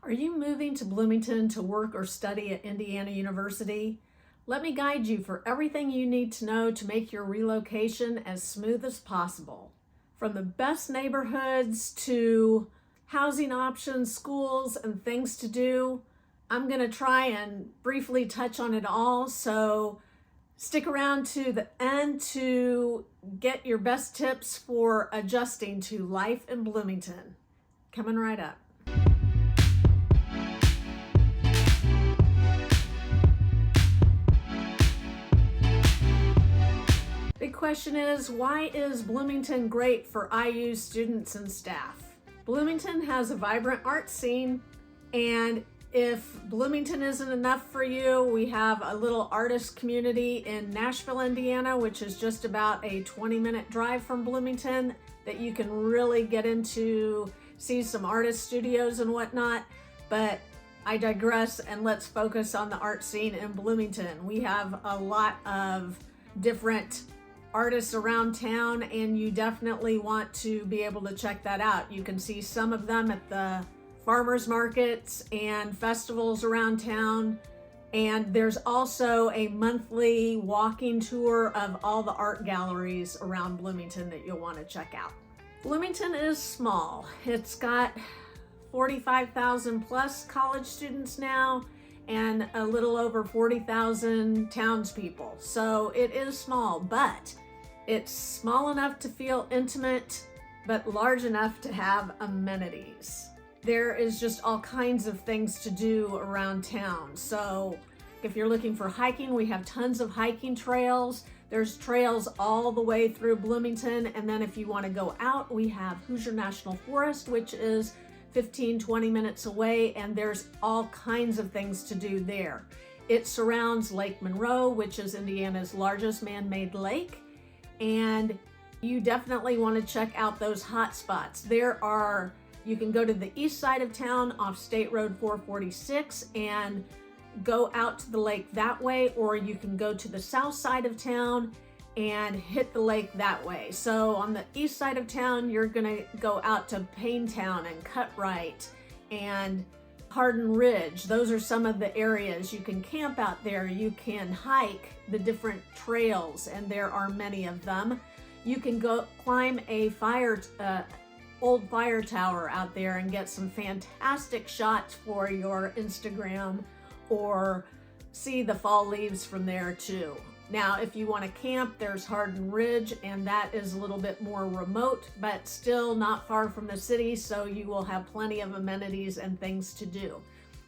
Are you moving to Bloomington to work or study at Indiana University? Let me guide you for everything you need to know to make your relocation as smooth as possible. From the best neighborhoods to housing options, schools, and things to do, I'm going to try and briefly touch on it all, so stick around to the end to get your best tips for adjusting to life in Bloomington. Coming right up. Big question is, why is Bloomington great for IU students and staff? Bloomington has a vibrant art scene, and if Bloomington isn't enough for you, we have a little artist community in Nashville, Indiana, which is just about a 20-minute drive from Bloomington that you can really get into, see some artist studios and whatnot. But I digress, and let's focus on the art scene in Bloomington. We have a lot of different artists around town, and you definitely want to be able to check that out. You can see some of them at the farmers markets and festivals around town, and there's also a monthly walking tour of all the art galleries around Bloomington that you'll want to check out. Bloomington is small. It's got 45,000 plus college students now and a little over 40,000 townspeople. So it is small, but it's small enough to feel intimate, but large enough to have amenities. There is just all kinds of things to do around town. So if you're looking for hiking, we have tons of hiking trails. There's trails all the way through Bloomington. And then if you want to go out, we have Hoosier National Forest, which is 15-20 minutes away, and there's all kinds of things to do there. It surrounds Lake Monroe, which is Indiana's largest man-made lake, and you definitely want to check out those hot spots. You can go to the east side of town off State Road 446 and go out to the lake that way, or you can go to the south side of town and hit the lake that way. So on the east side of town, you're gonna go out to Paintown and Cutright and Hardin Ridge. Those are some of the areas. You can camp out there. You can hike the different trails, and there are many of them. You can go climb a old fire tower out there and get some fantastic shots for your Instagram, or see the fall leaves from there too. Now, if you want to camp, there's Hardin Ridge, and that is a little bit more remote, but still not far from the city, so you will have plenty of amenities and things to do.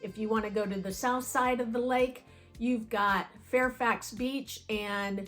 If you want to go to the south side of the lake, you've got Fairfax Beach and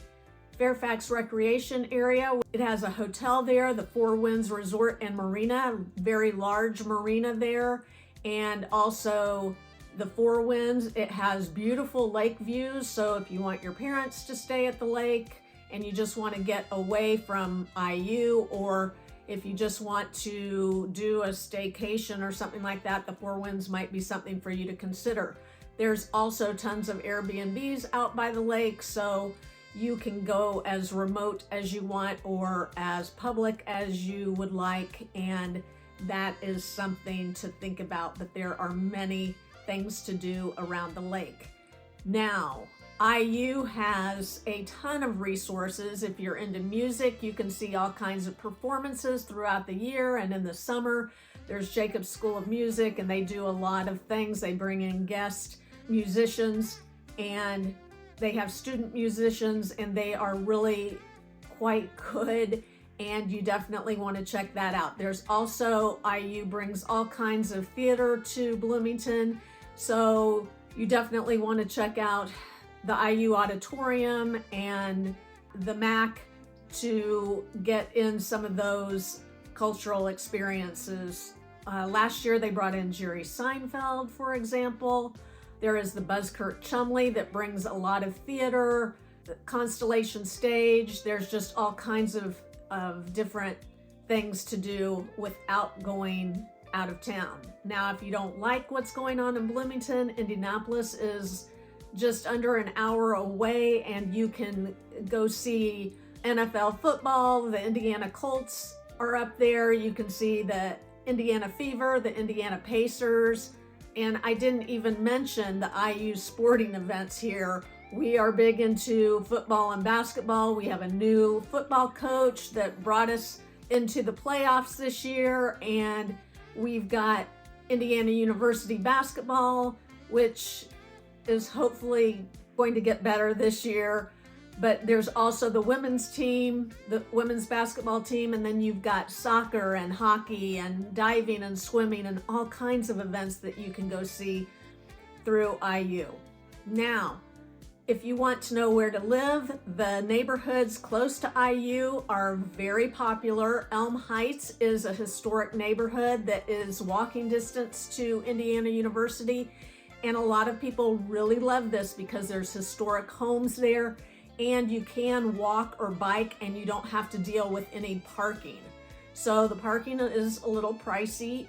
Fairfax Recreation Area. It has a hotel there, the Four Winds Resort and Marina, very large marina there, and also the Four Winds. It has beautiful lake views, so if you want your parents to stay at the lake and you just want to get away from IU, or if you just want to do a staycation or something like that, the Four Winds might be something for you to consider. There's also tons of Airbnbs out by the lake, so you can go as remote as you want or as public as you would like, and that is something to think about, but there are many things to do around the lake. Now, IU has a ton of resources. If you're into music, you can see all kinds of performances throughout the year, and in the summer, there's Jacobs School of Music, and they do a lot of things. They bring in guest musicians, and they have student musicians, and they are really quite good, and you definitely want to check that out. There's also, IU brings all kinds of theater to Bloomington, so you definitely want to check out the IU Auditorium and the MAC to get in some of those cultural experiences. Last year they brought in Jerry Seinfeld, for example. There is the Buzzkurt Chumley that brings a lot of theater, the Constellation Stage. There's just all kinds of different things to do without going out of town. Now, if you don't like what's going on in Bloomington, Indianapolis is just under an hour away, and you can go see NFL football. The Indiana Colts are up there. You can see the Indiana Fever, the Indiana Pacers, And I didn't even mention the IU sporting events here. We are big into football and basketball. We have a new football coach that brought us into the playoffs this year, and we've got Indiana University basketball, which is hopefully going to get better this year. But there's also the women's team, the women's basketball team, and then you've got soccer and hockey and diving and swimming and all kinds of events that you can go see through IU. Now, if you want to know where to live, the neighborhoods close to IU are very popular. Elm Heights is a historic neighborhood that is walking distance to Indiana University, and a lot of people really love this because there's historic homes there, and you can walk or bike and you don't have to deal with any parking. So the parking is a little pricey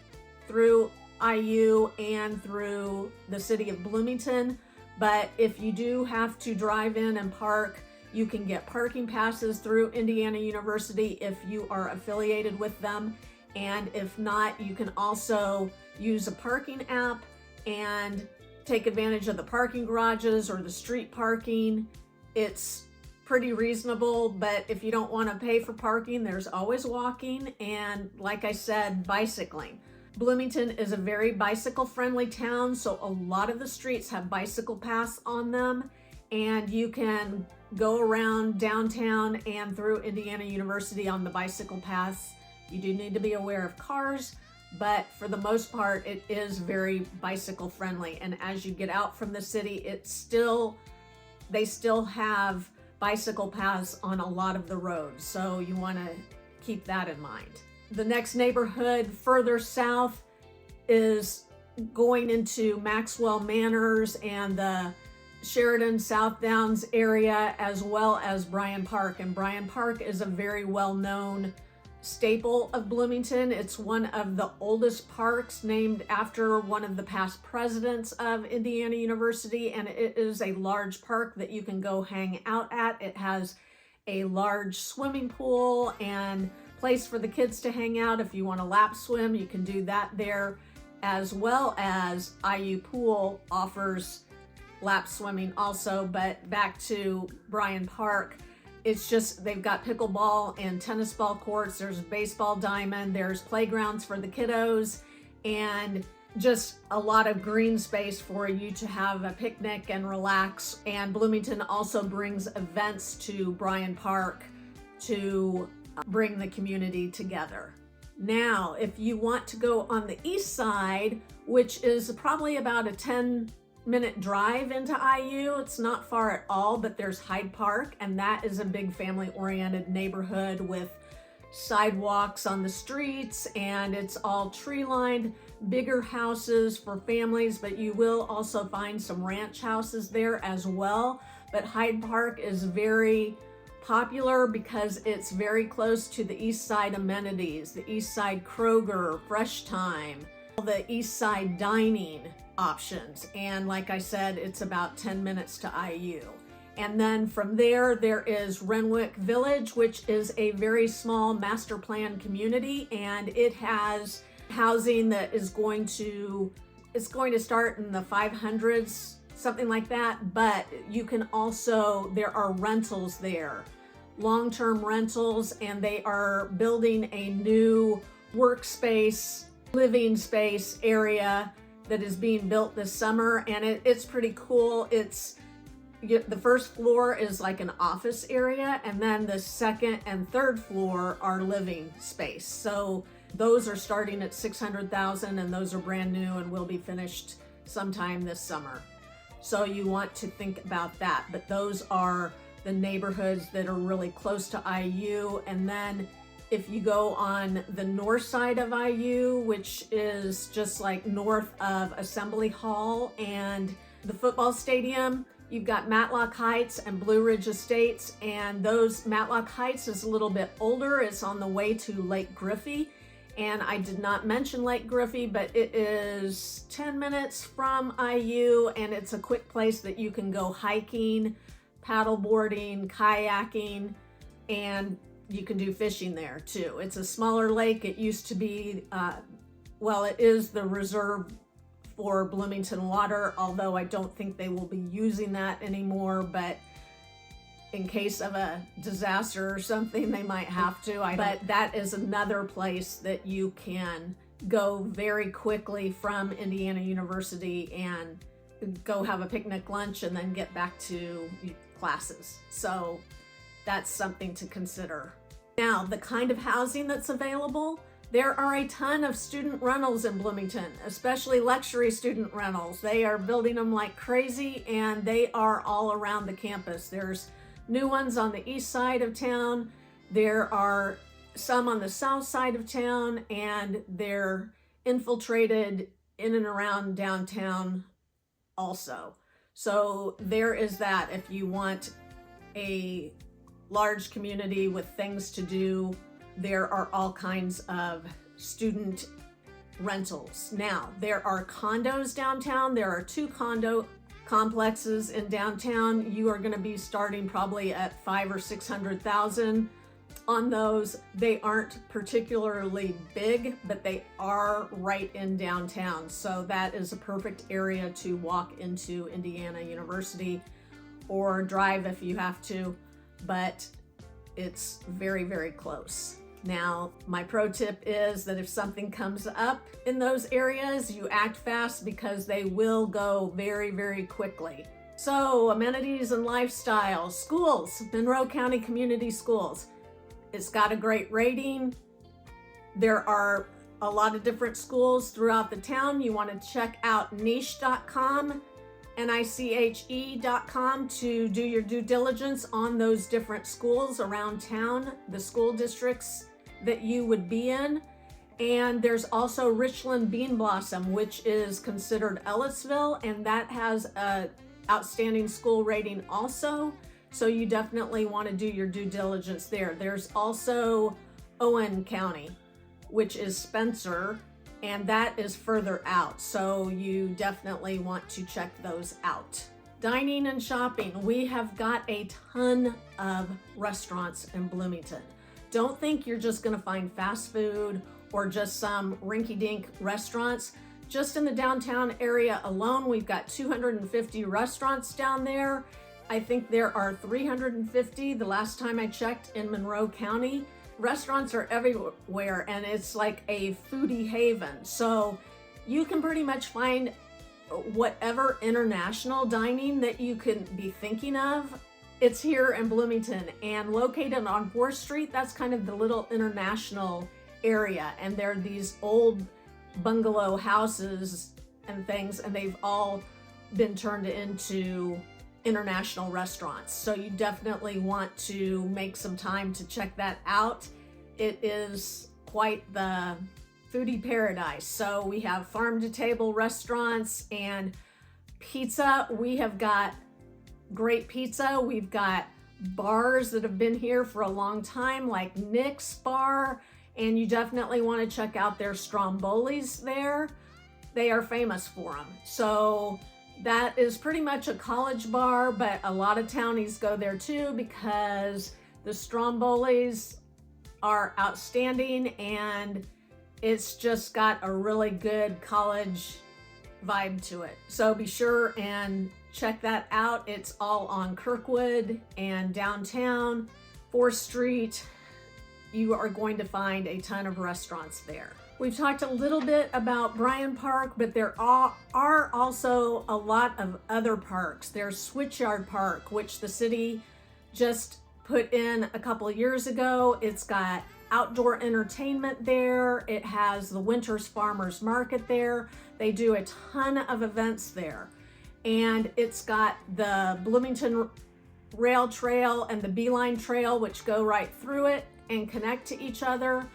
through IU and through the city of Bloomington. But if you do have to drive in and park, you can get parking passes through Indiana University if you are affiliated with them. And if not, you can also use a parking app and take advantage of the parking garages or the street parking. It's pretty reasonable, but if you don't want to pay for parking, there's always walking and, like I said, bicycling. Bloomington is a very bicycle-friendly town, so a lot of the streets have bicycle paths on them, and you can go around downtown and through Indiana University on the bicycle paths. You do need to be aware of cars, but for the most part, it is very bicycle-friendly. And as you get out from the city, they still have bicycle paths on a lot of the roads, so you want to keep that in mind. The next neighborhood further south is going into Maxwell Manors and the Sheridan South Downs area, as well as Bryan Park. And Bryan Park is a very well-known staple of Bloomington. It's one of the oldest parks, named after one of the past presidents of Indiana University, and it is a large park that you can go hang out at. It has a large swimming pool and place for the kids to hang out. If you want to lap swim, you can do that there, as well as IU Pool offers lap swimming also. But back to Bryan Park, it's just, they've got pickleball and tennis ball courts, there's baseball diamond, there's playgrounds for the kiddos, and just a lot of green space for you to have a picnic and relax. And Bloomington also brings events to Bryan Park to bring the community together. Now, if you want to go on the east side, which is probably about a 10-minute drive into IU, it's not far at all, but there's Hyde Park, and that is a big family-oriented neighborhood with sidewalks on the streets, and it's all tree-lined, bigger houses for families, but you will also find some ranch houses there as well. But Hyde Park is very popular because it's very close to the East Side amenities, the East Side Kroger, Fresh Time, the East Side dining options. And like I said, it's about 10 minutes to IU. And then from there is Renwick Village, which is a very small master plan community, and it has housing that is going to start in the 500s, something like that. But you can also, there are rentals there, long-term rentals, and they are building a new workspace, living space area that is being built this summer, and it's pretty cool. The first floor is like an office area, and then the second and third floor are living space. So those are starting at $600,000, and those are brand new and will be finished sometime this summer. So you want to think about that. But those are the neighborhoods that are really close to IU. And then if you go on the north side of IU, which is just like north of Assembly Hall and the football stadium, you've got Matlock Heights and Blue Ridge Estates. And those, Matlock Heights is a little bit older. It's on the way to Lake Griffey. And I did not mention Lake Griffey, but it is 10 minutes from IU, and it's a quick place that you can go hiking, paddleboarding, kayaking, and you can do fishing there too. It's a smaller lake. It used to be, it is the reserve for Bloomington Water, although I don't think they will be using that anymore, but in case of a disaster or something, they might have to. But that is another place that you can go very quickly from Indiana University and go have a picnic lunch and then get back to classes. So that's something to consider. Now, the kind of housing that's available, there are a ton of student rentals in Bloomington, especially luxury student rentals. They are building them like crazy, and they are all around the campus. There's new ones on the east side of town. There are some on the south side of town, and they're infiltrated in and around downtown also. So there is that if you want a large community with things to do. There are all kinds of student rentals. Now, there are condos downtown. There are 2 condo complexes in downtown. You are going to be starting probably at $500,000 or $600,000 on those. They aren't particularly big, but they are right in downtown. So that is a perfect area to walk into Indiana University or drive if you have to, but it's very, very close. Now, my pro tip is that if something comes up in those areas, you act fast because they will go very, very quickly. So, amenities and lifestyle. Schools, Monroe County Community Schools. It's got a great rating. There are a lot of different schools throughout the town. You want to check out niche.com, niche.com, to do your due diligence on those different schools around town, the school districts that you would be in. And there's also Richland Bean Blossom, which is considered Ellisville, and that has a outstanding school rating also. So you definitely want to do your due diligence there. There's also Owen County, which is Spencer, and that is further out. So you definitely want to check those out. Dining and shopping. We have got a ton of restaurants in Bloomington. Don't think you're just going to find fast food or just some rinky-dink restaurants. Just in the downtown area alone, we've got 250 restaurants down there. I think there are 350 the last time I checked in Monroe County. Restaurants are everywhere, and it's like a foodie haven. So you can pretty much find whatever international dining that you can be thinking of. It's here in Bloomington, and located on 4th Street. That's kind of the little international area, and there are these old bungalow houses and things, and they've all been turned into international restaurants. So you definitely want to make some time to check that out. It is quite the foodie paradise. So we have farm to table restaurants and pizza. We have got great pizza. We've got bars that have been here for a long time, like Nick's Bar, and you definitely want to check out their Strombolis there. They are famous for them. So that is pretty much a college bar, but a lot of townies go there too because the Strombolis are outstanding, and it's just got a really good college vibe to it. So be sure and check that out. It's all on Kirkwood and downtown 4th Street. You are going to find a ton of restaurants there. We've talked a little bit about Bryan Park, but there are also a lot of other parks. There's Switchyard Park, which the city just put in a couple of years ago. It's got outdoor entertainment there. It has the Winters Farmers Market there. They do a ton of events there. And it's got the Bloomington Rail Trail and the Beeline Trail, which go right through it and connect to each other.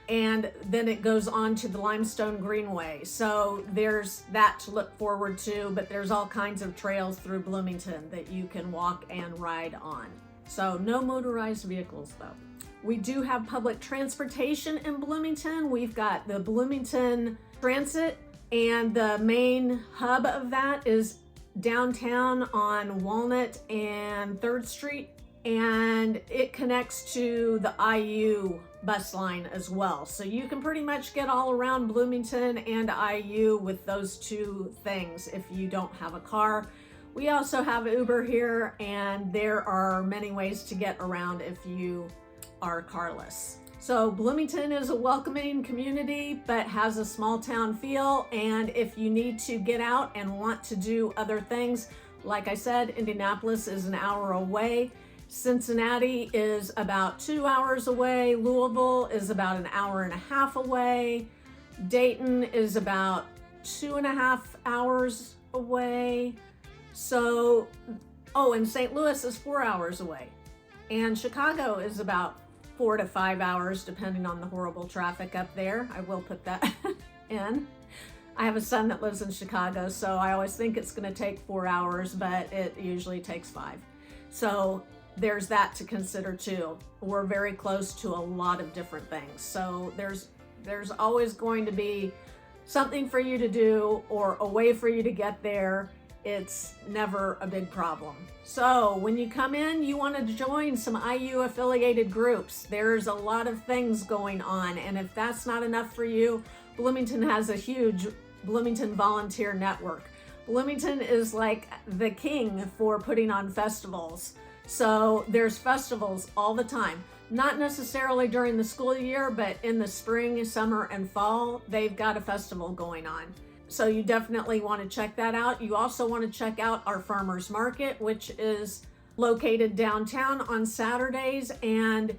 And then it goes on to the Limestone Greenway. So there's that to look forward to, but there's all kinds of trails through Bloomington that you can walk and ride on. So no motorized vehicles though. We do have public transportation in Bloomington. We've got the Bloomington Transit, and the main hub of that is downtown on Walnut and 3rd Street, and it connects to the IU bus line as well. So you can pretty much get all around Bloomington and IU with those two things if you don't have a car. We also have Uber here, and there are many ways to get around if you are carless. So Bloomington is a welcoming community, but has a small town feel. And if you need to get out and want to do other things, like I said, Indianapolis is an hour away. Cincinnati is about 2 hours away. Louisville is about an hour and a half away. Dayton is about 2.5 hours away. So, and St. Louis is 4 hours away. And Chicago is about 4 to 5 hours, depending on the horrible traffic up there. I will put that in. I have a son that lives in Chicago, so I always think it's going to take 4 hours, but it usually takes 5. So there's that to consider too. We're very close to a lot of different things. So there's always going to be something for you to do or a way for you to get there. It's never a big problem. So when you come in, you want to join some IU affiliated groups. There's a lot of things going on. And if that's not enough for you, Bloomington has a huge Bloomington volunteer network. Bloomington is like the king for putting on festivals. So there's festivals all the time. Not necessarily during the school year, but in the spring, summer, and fall, they've got a festival going on. So you definitely want to check that out. You also want to check out our farmers market, which is located downtown on Saturdays, and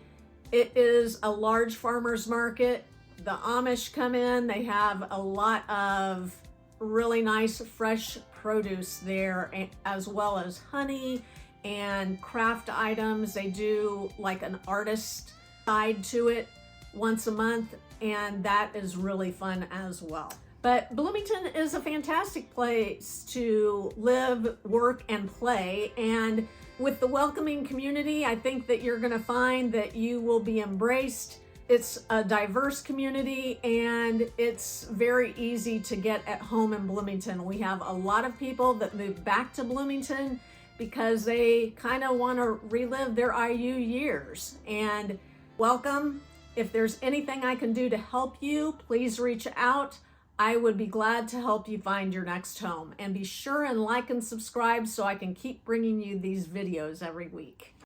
it is a large farmers market. The Amish come in. They have a lot of really nice fresh produce there, as well as honey and craft items. They do like an artist side to it once a month, and that is really fun as well. But Bloomington is a fantastic place to live, work, and play. And with the welcoming community, I think that you're going to find that you will be embraced. It's a diverse community, and it's very easy to get at home in Bloomington. We have a lot of people that move back to Bloomington because they kind of want to relive their IU years. And welcome. If there's anything I can do to help you, please reach out. I would be glad to help you find your next home. And be sure and like and subscribe so I can keep bringing you these videos every week.